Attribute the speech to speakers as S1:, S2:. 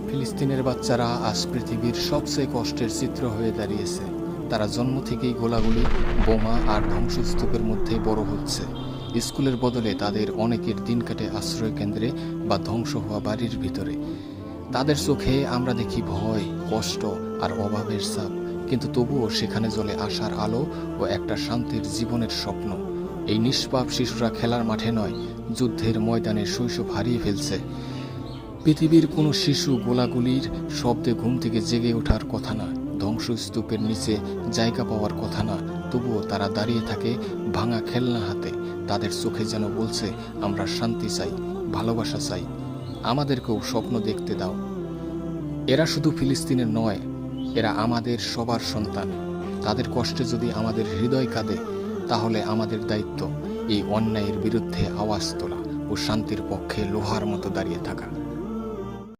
S1: ফিলিস্তিনের বাচ্চারা আজ পৃথিবীর সবচেয়ে কষ্টের চিত্র হয়ে দাঁড়িয়েছে। তারা জন্ম থেকেই গোলাগুলি, বোমা আর ধ্বংসস্তূপের মধ্যে বড় হচ্ছে। স্কুলের বদলে তাদের অনেকের দিন কাটে আশ্রয় কেন্দ্রে বা ধ্বংস হওয়া বাড়ির ভিতরে। তাদের চোখে আমরা দেখি ভয়, কষ্ট আর অভাবের ছাপ, কিন্তু তবুও সেখানে জ্বলে আশার আলো ও একটা শান্তির জীবনের স্বপ্ন। এই নিষ্পাপ শিশুরা খেলার মাঠে নয়, যুদ্ধের ময়দানে শৈশব হারিয়ে ফেলছে। পৃথিবীর কোনো শিশু গোলাগুলির শব্দে ঘুম থেকে জেগে ওঠার কথা না, ধ্বংসস্তূপের নিচে জায়গা পাওয়ার কথা না, তবুও তারা দাঁড়িয়ে থাকে ভাঙা খেলনা হাতে। তাদের চোখে যেন বলছে, আমরা শান্তি চাই, ভালোবাসা চাই, আমাদেরকেও স্বপ্ন দেখতে দাও। এরা শুধু ফিলিস্তিনের নয়, এরা আমাদের সবার সন্তান। তাদের কষ্টে যদি আমাদের হৃদয় কাঁদে, তাহলে আমাদের দায়িত্ব এই অন্যায়ের বিরুদ্ধে আওয়াজ তোলা ও শান্তির পক্ষে লোহার মতো দাঁড়িয়ে থাকা।